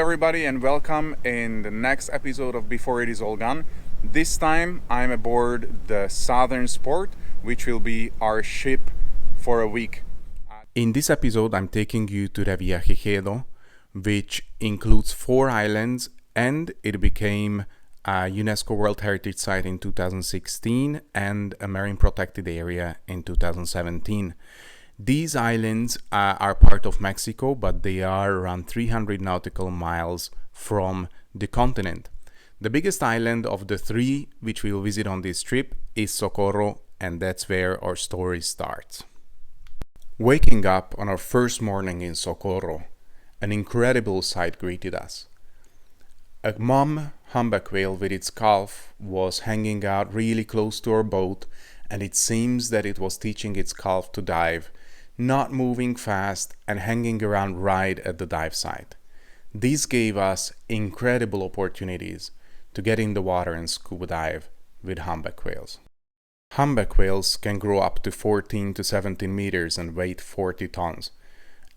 everybody, and welcome in the next episode of Before It Is All Gone. This time I'm aboard the Southern Sport, which will be our ship for a week. In this episode, I'm taking you to Revillagigedo, which includes 4 islands, and it became a UNESCO World Heritage Site in 2016 and a marine protected area in 2017. These islands are part of Mexico, but they are around 300 nautical miles from the continent. The biggest island of the 3 which we will visit on this trip is Socorro, and that's where our story starts. Waking up on our first morning in Socorro, an incredible sight greeted us. A mom humpback whale with its calf was hanging out really close to our boat, and it seems that it was teaching its calf to dive, not moving fast and hanging around right at the dive site. These gave us incredible opportunities to get in the water and scuba dive with humpback whales. Humpback whales can grow up to 14 to 17 meters and weigh 40 tons,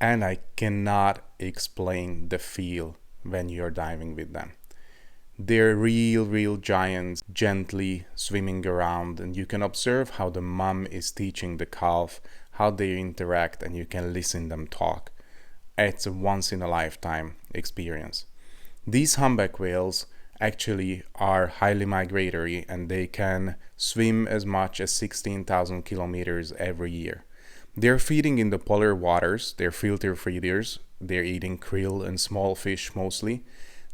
and I cannot explain the feel when you're diving with them. They're real giants, gently swimming around, and you can observe how the mom is teaching the calf how they interact, and you can listen them talk. It's a once-in-a-lifetime experience. These humpback whales actually are highly migratory, and they can swim as much as 16,000 kilometers every year. They're feeding in the polar waters, they're filter feeders, they're eating krill and small fish mostly.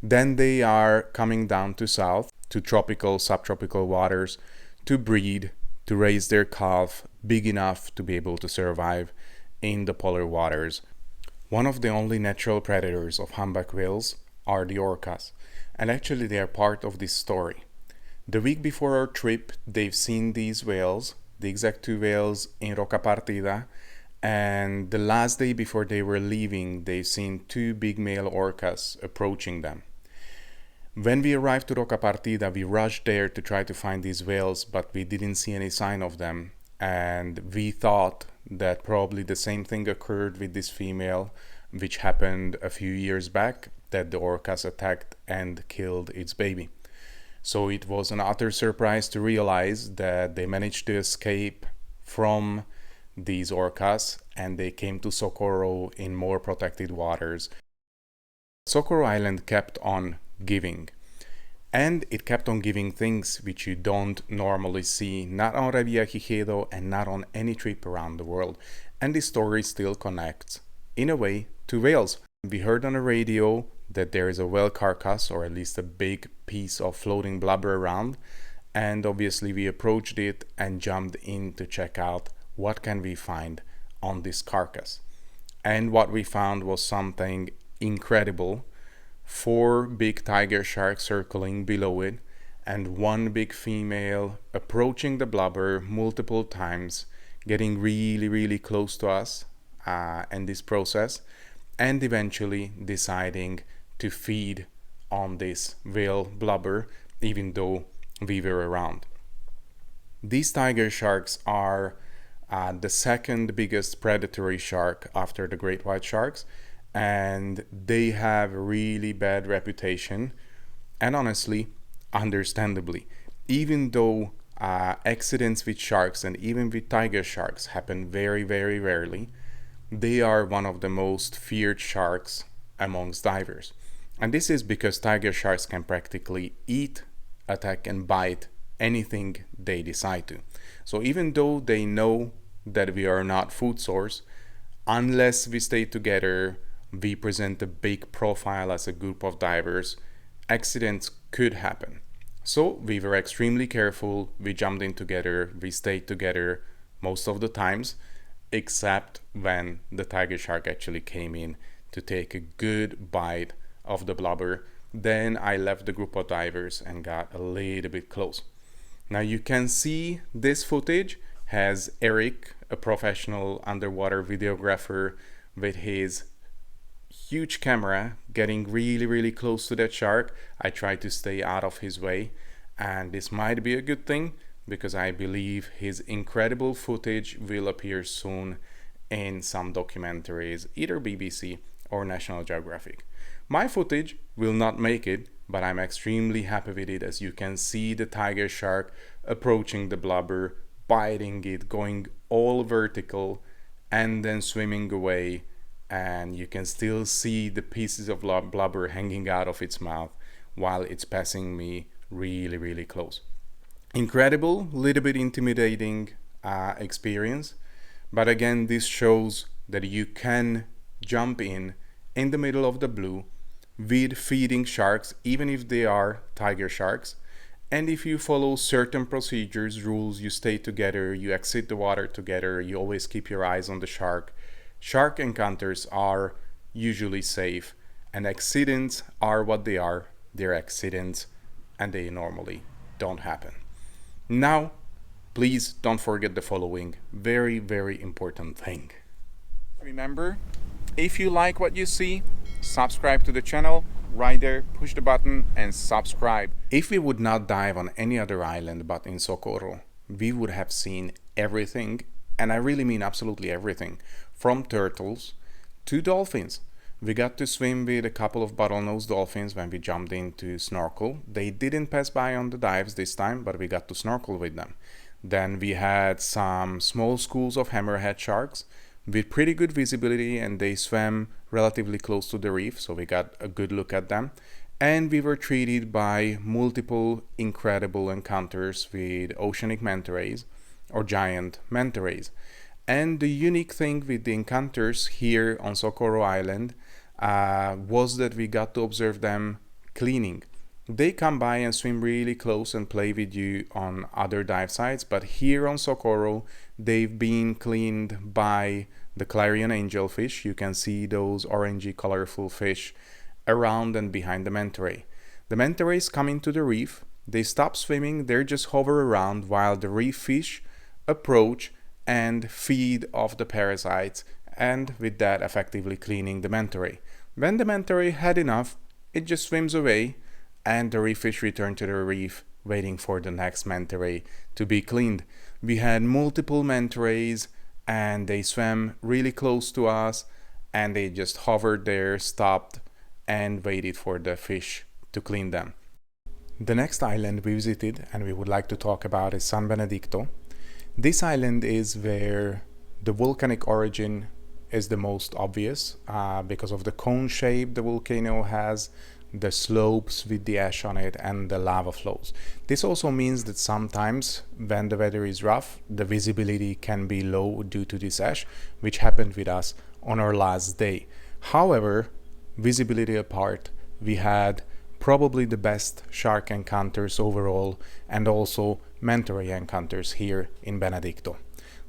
Then they are coming down to south, to tropical, subtropical waters to breed, to raise their calf big enough to be able to survive in the polar waters. One of the only natural predators of humpback whales are the orcas, and actually they are part of this story. The week before our trip, they've seen these whales, the exact 2 whales in Roca Partida, and the last day before they were leaving, they've seen 2 big male orcas approaching them. When we arrived to Roca Partida, we rushed there to try to find these whales, but we didn't see any sign of them, and we thought that probably the same thing occurred with this female, which happened a few years back, that the orcas attacked and killed its baby. So it was an utter surprise to realize that they managed to escape from these orcas, and they came to Socorro in more protected waters. Socorro Island kept on giving, and it kept on giving things which you don't normally see, not on Revillagigedo and not on any trip around the world. And this story still connects in a way to whales. We heard on the radio that there is a whale carcass, or at least a big piece of floating blubber around, and obviously we approached it and jumped in to check out what can we find on this carcass. And what we found was something incredible. 4 big tiger sharks circling below it, and 1 big female approaching the blubber multiple times, getting really close to us in this process, and eventually deciding to feed on this whale blubber even though we were around. These tiger sharks are the second biggest predatory shark after the great white sharks, and they have a really bad reputation, and honestly, understandably, even though accidents with sharks and even with tiger sharks happen very rarely, they are one of the most feared sharks amongst divers. And this is because tiger sharks can practically eat, attack and bite anything they decide to. So even though they know that we are not food source, unless we stay together, we present a big profile as a group of divers, accidents could happen. So we were extremely careful, we jumped in together, we stayed together most of the times, except when the tiger shark actually came in to take a good bite of the blubber. Then I left the group of divers and got a little bit close. Now you can see this footage has Eric, a professional underwater videographer, with his huge camera getting really close to that shark. I tried to stay out of his way, and this might be a good thing because I believe his incredible footage will appear soon in some documentaries, either BBC or National Geographic. My footage will not make it, but I'm extremely happy with it, as you can see the tiger shark approaching the blubber, biting it, going all vertical, and then swimming away, and you can still see the pieces of blubber hanging out of its mouth while it's passing me really close. Incredible, little bit intimidating experience, but again, this shows that you can jump in the middle of the blue with feeding sharks, even if they are tiger sharks. And if you follow certain procedures, rules, you stay together, you exit the water together, you always keep your eyes on the shark. Shark encounters are usually safe, and accidents are what they are. They're accidents, and they normally don't happen. Now, please don't forget the following very important thing. Remember, if you like what you see, subscribe to the channel. Right there, push the button and subscribe. If we would not dive on any other island but in Socorro, we would have seen everything, and I really mean absolutely everything, from turtles to dolphins. We got to swim with a couple of bottlenose dolphins when we jumped in to snorkel. They didn't pass by on the dives this time, but we got to snorkel with them. Then we had some small schools of hammerhead sharks with pretty good visibility, and they swam relatively close to the reef, so we got a good look at them. And we were treated by multiple incredible encounters with oceanic manta rays, or giant manta rays. And the unique thing with the encounters here on Socorro Island was that we got to observe them cleaning. They come by and swim really close and play with you on other dive sites, but here on Socorro, they've been cleaned by the clarion angelfish. You can see those orangey colorful fish around and behind the manta ray. The manta rays come into the reef, they stop swimming, they just hover around while the reef fish approach and feed off the parasites, and with that effectively cleaning the manta ray. When the manta ray had enough, it just swims away, and the reef fish return to the reef, waiting for the next manta ray to be cleaned. We had multiple manta rays, and they swam really close to us, and they just hovered there, stopped, and waited for the fish to clean them. The next island we visited and we would like to talk about is San Benedicto. This island is where the volcanic origin is the most obvious because of the cone shape the volcano has, the slopes with the ash on it, and the lava flows. This also means that sometimes when the weather is rough, the visibility can be low due to this ash, which happened with us on our last day. However, visibility apart, we had probably the best shark encounters overall, and also manta ray encounters here in Benedicto.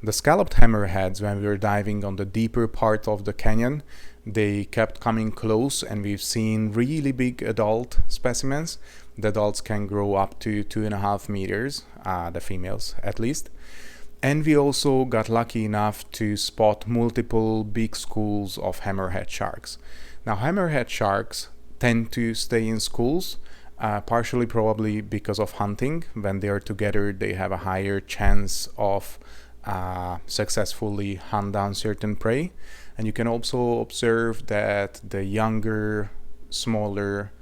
The scalloped hammerheads, when we were diving on the deeper part of the canyon, they kept coming close, and we've seen really big adult specimens. The adults can grow up to 2.5 meters, the females at least. And we also got lucky enough to spot multiple big schools of hammerhead sharks. Now, hammerhead sharks tend to stay in schools, partially probably because of hunting. When they are together, they have a higher chance of successfully hunt down certain prey. And you can also observe that the younger, smaller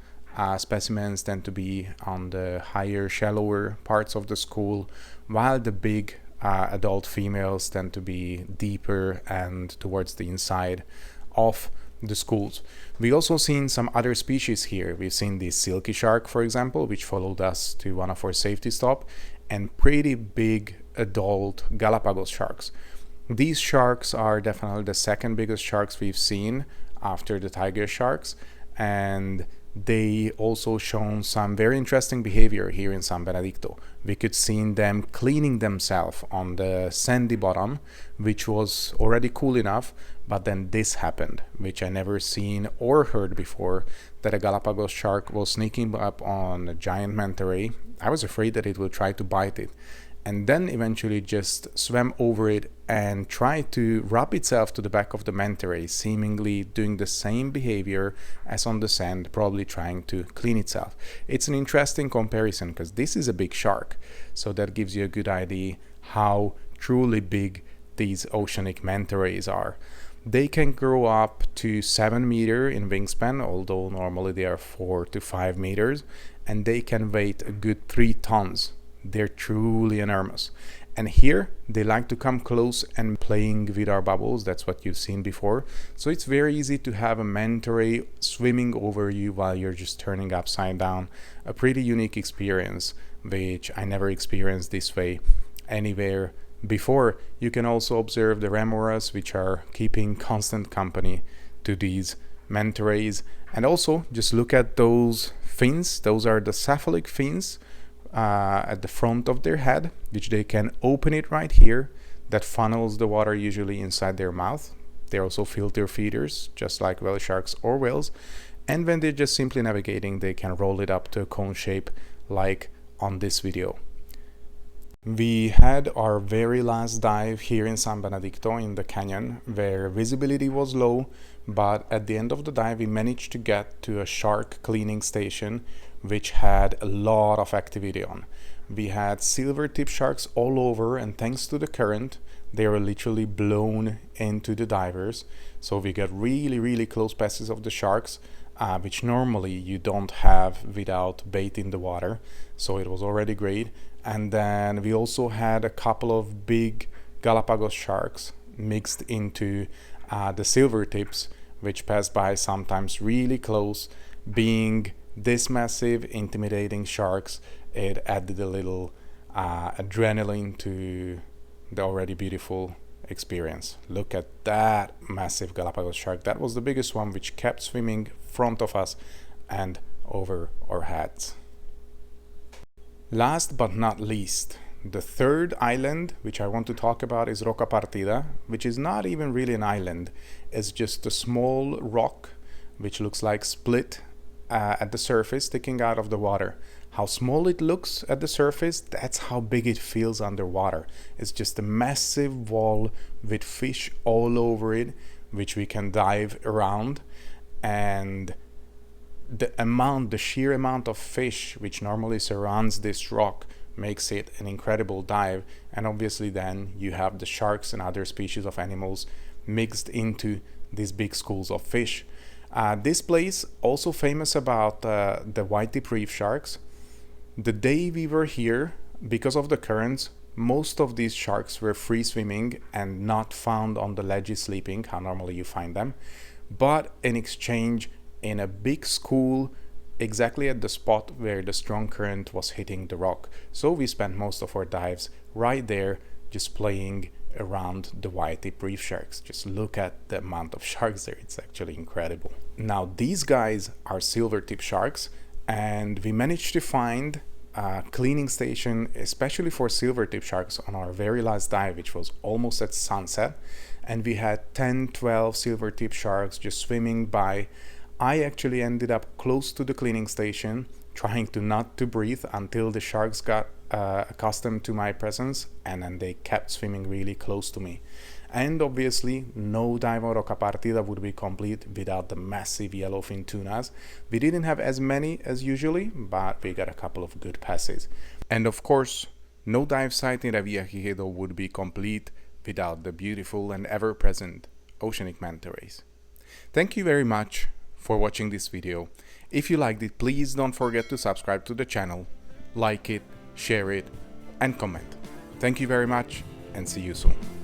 specimens tend to be on the higher, shallower parts of the school, while the big adult females tend to be deeper and towards the inside of the schools. We also seen some other species here. We've seen the silky shark, for example, which followed us to one of our safety stop, and pretty big adult Galapagos sharks. These sharks are definitely the second biggest sharks we've seen after the tiger sharks, and they also shown some very interesting behavior here in San Benedicto. We could see them cleaning themselves on the sandy bottom, which was already cool enough, but then this happened, which I never seen or heard before, that a Galapagos shark was sneaking up on a giant manta ray. I was afraid that it would try to bite it, and then eventually just swam over it and tried to rub itself to the back of the manta ray, seemingly doing the same behavior as on the sand, probably trying to clean itself. It's an interesting comparison because this is a big shark, so that gives you a good idea how truly big these oceanic manta rays are. They can grow up to 7 meters in wingspan, although normally they are 4 to 5 meters, and they can weigh a good 3 tons. They're truly enormous. And here they like to come close and playing with our bubbles. That's what you've seen before. So it's very easy to have a manta ray swimming over you while you're just turning upside down. A pretty unique experience, which I never experienced this way anywhere before. You can also observe the remoras, which are keeping constant company to these manta rays. And also just look at those fins. Those are the cephalic fins at the front of their head, which they can open it right here. That funnels the water usually inside their mouth. They're also filter feeders, just like whale sharks or whales. And when they're just simply navigating, they can roll it up to a cone shape like on this video. We had our very last dive here in San Benedicto in the canyon, where visibility was low, but at the end of the dive we managed to get to a shark cleaning station which had a lot of activity on. We had silver tip sharks all over, and thanks to the current they were literally blown into the divers, so we got really close passes of the sharks, which normally you don't have without bait in the water, so it was already great. And then we also had a couple of big Galapagos sharks mixed into the silver tips, which passed by sometimes really close. Being this massive, intimidating sharks, it added a little adrenaline to the already beautiful experience. Look at that massive Galapagos shark. That was the biggest one, which kept swimming in front of us and over our heads. Last but not least, the third island which I want to talk about is Roca Partida, which is not even really an island. It's just a small rock which looks like split at the surface sticking out of the water. How small it looks at the surface, that's how big it feels underwater. It's just a massive wall with fish all over it, which we can dive around. And the sheer amount of fish which normally surrounds this rock makes it an incredible dive. And obviously then you have the sharks and other species of animals mixed into these big schools of fish. This place also famous about the white tip reef sharks. The day we were here, because of the currents, most of these sharks were free swimming and not found on the ledges sleeping, how normally you find them. But in exchange, in a big school exactly at the spot where the strong current was hitting the rock. So we spent most of our dives right there, just playing around the white tip reef sharks. Just look at the amount of sharks there, it's actually incredible. Now these guys are silver tip sharks, and we managed to find a cleaning station especially for silver tip sharks on our very last dive, which was almost at sunset, and we had 10-12 silver tip sharks just swimming by. I actually ended up close to the cleaning station, trying to not to breathe until the sharks got accustomed to my presence, and then they kept swimming really close to me. And obviously no dive on Roca Partida would be complete without the massive yellowfin tunas. We didn't have as many as usually, but we got a couple of good passes. And of course, no dive site in Revillagigedo would be complete without the beautiful and ever-present oceanic manta rays. Thank you very much for watching this video. If you liked it, please don't forget to subscribe to the channel, like it, share it, and comment. Thank you very much, and see you soon.